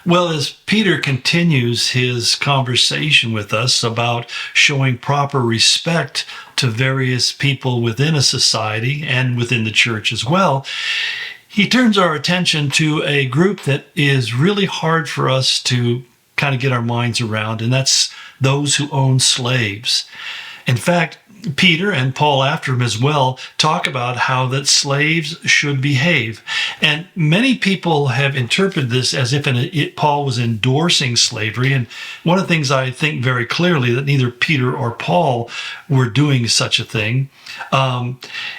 Well, as Peter continues his conversation with us about showing proper respect to various people within a society and within the church as well, he turns our attention to a group that is really hard for us to kind of get our minds around, and that's those who own slaves. In fact, Peter and Paul after him as well talk about how that slaves should behave. And many people have interpreted this as if Paul was endorsing slavery. And one of the things I think very clearly that neither Peter or Paul were doing such a thing.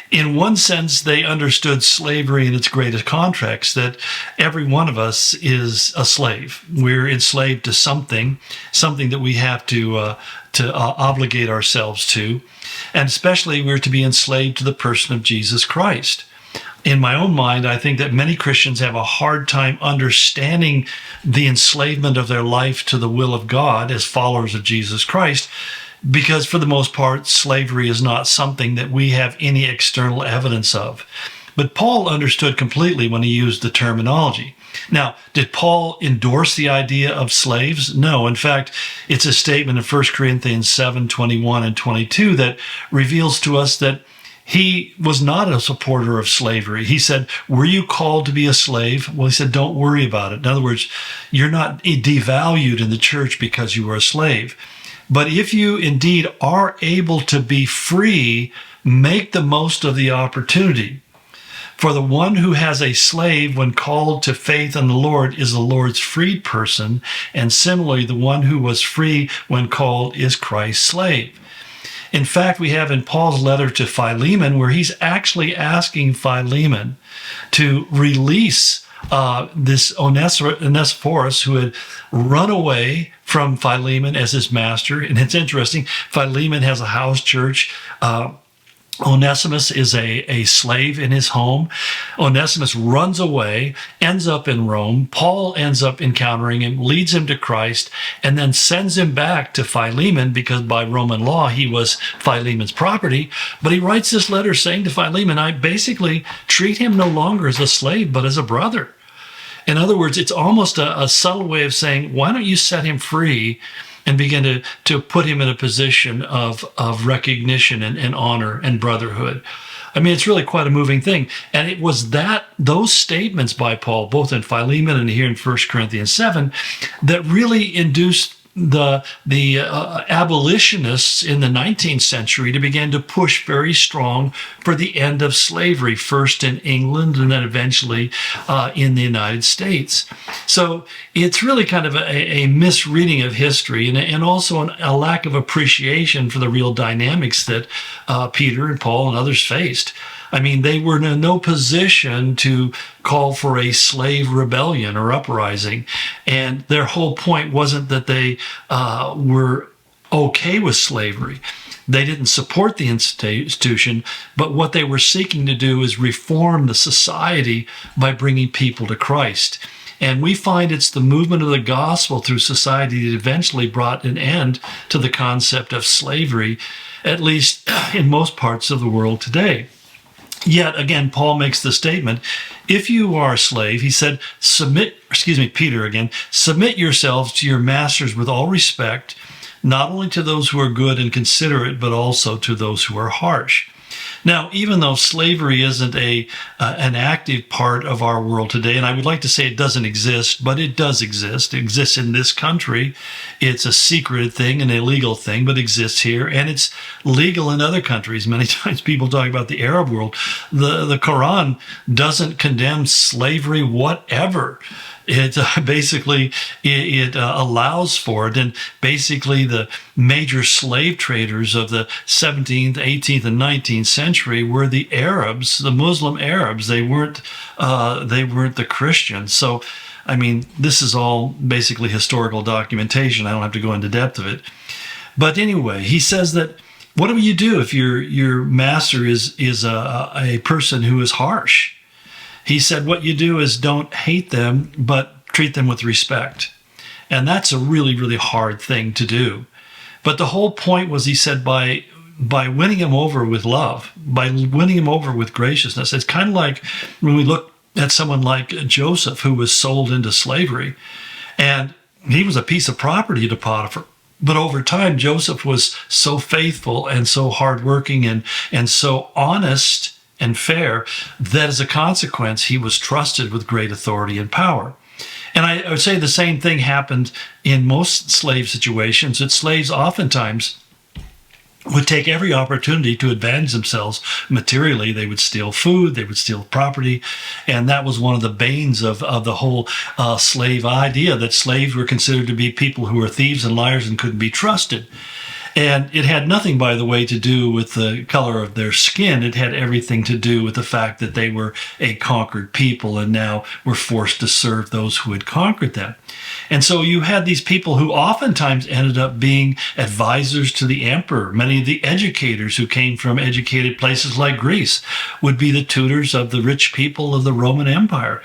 In one sense, they understood slavery in its greatest context, that every one of us is a slave. We're enslaved to something that we have to obligate ourselves to. And especially we're to be enslaved to the person of Jesus Christ. In my own mind, I think that many Christians have a hard time understanding the enslavement of their life to the will of God as followers of Jesus Christ, because for the most part, slavery is not something that we have any external evidence of. But Paul understood completely when he used the terminology. Now, did Paul endorse the idea of slaves? No. In fact, it's a statement in 1 Corinthians 7:21 and 22 that reveals to us that he was not a supporter of slavery. He said, were you called to be a slave? Well, he said, don't worry about it. In other words, you're not devalued in the church because you were a slave. But if you indeed are able to be free, make the most of the opportunity. For the one who has a slave when called to faith in the Lord is the Lord's freed person, and similarly, the one who was free when called is Christ's slave. In fact, we have in Paul's letter to Philemon where he's actually asking Philemon to release this Onesiphorus who had run away from Philemon as his master. And it's interesting, Philemon has a house church. Onesimus is a slave in his home. Onesimus runs away, ends up in Rome. Paul ends up encountering him, leads him to Christ, and then sends him back to Philemon because by Roman law, he was Philemon's property. But he writes this letter saying to Philemon, I basically treat him no longer as a slave, but as a brother. In other words, it's almost a subtle way of saying, why don't you set him free and begin to put him in a position of recognition and honor and brotherhood. I mean, it's really quite a moving thing. And it was those statements by Paul, both in Philemon and here in 1 Corinthians 7, that really induced the abolitionists in the 19th century to begin to push very strong for the end of slavery, first in England and then eventually in the United States. So it's really kind of a misreading of history and also a lack of appreciation for the real dynamics that Peter and Paul and others faced. I mean, they were in no position to call for a slave rebellion or uprising. And their whole point wasn't that they were okay with slavery. They didn't support the institution, but what they were seeking to do is reform the society by bringing people to Christ. And we find it's the movement of the gospel through society that eventually brought an end to the concept of slavery, at least in most parts of the world today. Yet again, Paul makes the statement, if you are a slave, he said, Peter again, submit yourselves to your masters with all respect, not only to those who are good and considerate, but also to those who are harsh. Now, even though slavery isn't an active part of our world today, and I would like to say it doesn't exist, but it does exist. It exists in this country. It's a secret thing, an illegal thing, but exists here, and it's legal in other countries. Many times people talk about the Arab world. The Quran doesn't condemn slavery whatever. It basically allows for it, and basically the major slave traders of the 17th, 18th, and 19th century were the Arabs, the Muslim Arabs. They weren't the Christians. So, I mean, this is all basically historical documentation. I don't have to go into depth of it. But anyway, he says that what do you do if your master is a person who is harsh? He said, what you do is don't hate them, but treat them with respect. And that's a really, really hard thing to do. But the whole point was, he said, by winning him over with love, by winning him over with graciousness. It's kind of like when we look at someone like Joseph, who was sold into slavery. And he was a piece of property to Potiphar. But over time, Joseph was so faithful and so hardworking and so honest and fair that as a consequence, he was trusted with great authority and power. And I would say the same thing happened in most slave situations, that slaves oftentimes would take every opportunity to advance themselves materially. They would steal food, they would steal property, and that was one of the banes of the whole slave idea, that slaves were considered to be people who were thieves and liars and couldn't be trusted. And it had nothing, by the way, to do with the color of their skin. It had everything to do with the fact that they were a conquered people and now were forced to serve those who had conquered them. And so you had these people who oftentimes ended up being advisors to the emperor. Many of the educators who came from educated places like Greece would be the tutors of the rich people of the Roman Empire,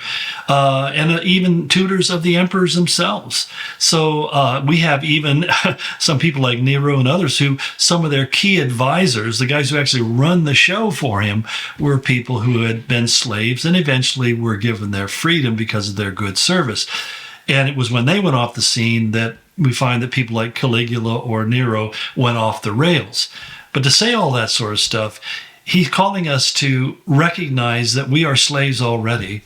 and even tutors of the emperors themselves. So we have even some people like Nero and others who, some of their key advisors, the guys who actually run the show for him, were people who had been slaves and eventually were given their freedom because of their good service. And it was when they went off the scene that we find that people like Caligula or Nero went off the rails. But to say all that sort of stuff, he's calling us to recognize that we are slaves already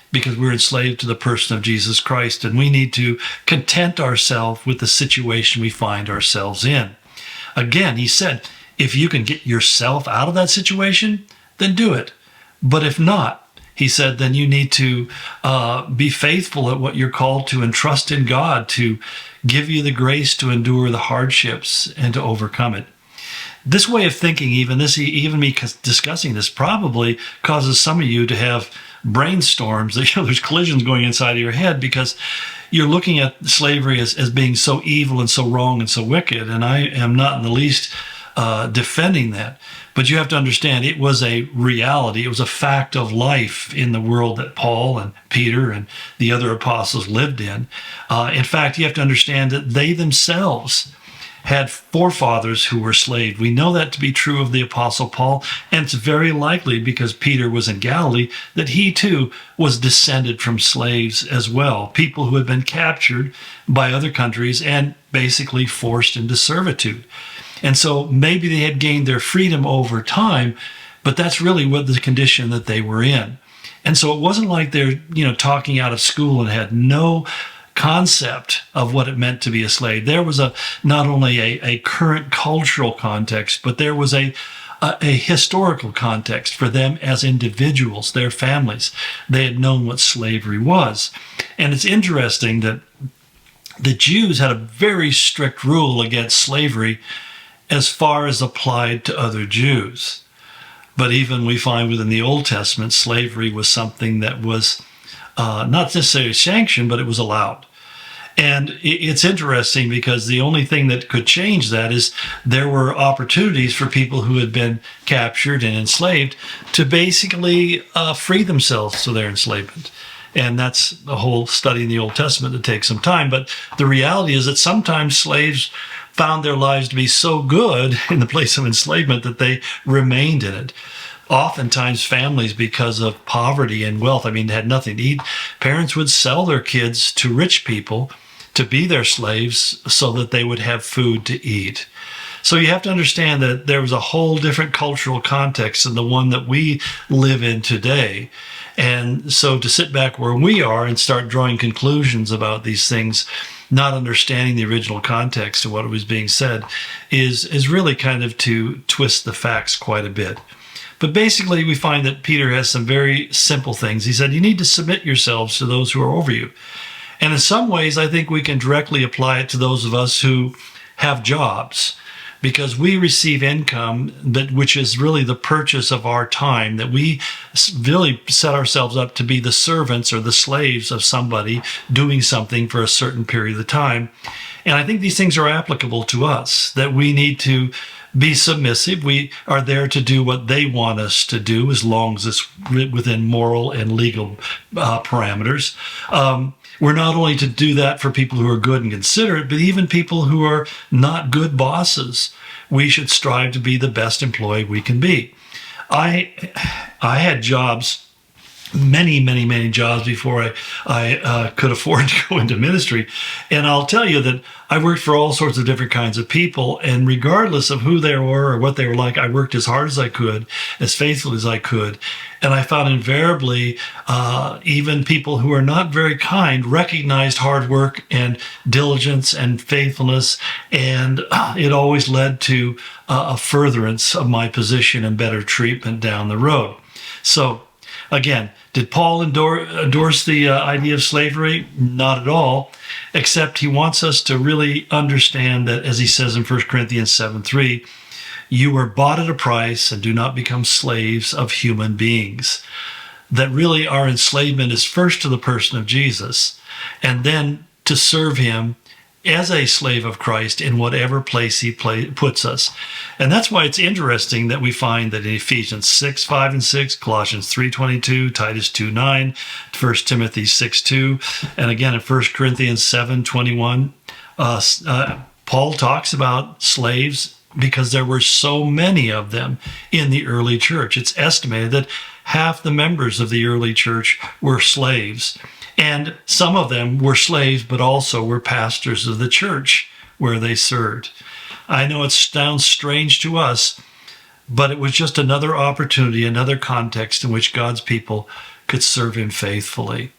because we're enslaved to the person of Jesus Christ, and we need to content ourselves with the situation we find ourselves in. Again, he said, if you can get yourself out of that situation, then do it. But if not, he said, then you need to be faithful at what you're called to and trust in God to give you the grace to endure the hardships and to overcome it. This way of thinking, even me discussing this, probably causes some of you to have brainstorms. There's collisions going inside of your head because you're looking at slavery as being so evil and so wrong and so wicked. And I am not in the least defending that. But you have to understand, it was a reality. It was a fact of life in the world that Paul and Peter and the other apostles lived in. In fact, you have to understand that they themselves had forefathers who were slaves. We know that to be true of the Apostle Paul, and it's very likely, because Peter was in Galilee, that he too was descended from slaves as well, people who had been captured by other countries and basically forced into servitude. And so maybe they had gained their freedom over time, but that's really what the condition that they were in. And so it wasn't like they're, talking out of school and had no concept of what it meant to be a slave. There was not only a current cultural context, but there was a historical context for them as individuals, their families. They had known what slavery was. And it's interesting that the Jews had a very strict rule against slavery as far as applied to other Jews. But even we find within the Old Testament, slavery was something that was not necessarily sanctioned, but it was allowed. And it's interesting because the only thing that could change that is there were opportunities for people who had been captured and enslaved to basically free themselves of their enslavement. And that's the whole study in the Old Testament that takes some time. But the reality is that sometimes slaves found their lives to be so good in the place of enslavement that they remained in it. Oftentimes families, because of poverty and wealth, they had nothing to eat, parents would sell their kids to rich people to be their slaves so that they would have food to eat. So you have to understand that there was a whole different cultural context than the one that we live in today. And so to sit back where we are and start drawing conclusions about these things, not understanding the original context of what was being said, is really kind of to twist the facts quite a bit. But basically, we find that Peter has some very simple things. He said, you need to submit yourselves to those who are over you. And in some ways, I think we can directly apply it to those of us who have jobs, because we receive income, which is really the purchase of our time, that we really set ourselves up to be the servants or the slaves of somebody doing something for a certain period of time. And I think these things are applicable to us, that we need to be submissive. We are there to do what they want us to do, as long as it's within moral and legal parameters. We're not only to do that for people who are good and considerate, but even people who are not good bosses. We should strive to be the best employee we can be. I had jobs many jobs before I could afford to go into ministry. And I'll tell you that I worked for all sorts of different kinds of people. And regardless of who they were or what they were like, I worked as hard as I could, as faithfully as I could. And I found invariably, even people who are not very kind recognized hard work and diligence and faithfulness. And it always led to a furtherance of my position and better treatment down the road. So, again, did Paul endorse the idea of slavery? Not at all, except he wants us to really understand that, as he says in 1 Corinthians 7:3, you were bought at a price and do not become slaves of human beings. That really our enslavement is first to the person of Jesus, and then to serve him as a slave of Christ in whatever place he puts us. And that's why it's interesting that we find that in Ephesians 6:5-6, Colossians 3:22, Titus 2:9, 1 Timothy 6:2, and again in 1 Corinthians 7:21, Paul talks about slaves because there were so many of them in the early church. It's estimated that half the members of the early church were slaves. And some of them were slaves, but also were pastors of the church where they served. I know it sounds strange to us, but it was just another opportunity, another context in which God's people could serve him faithfully.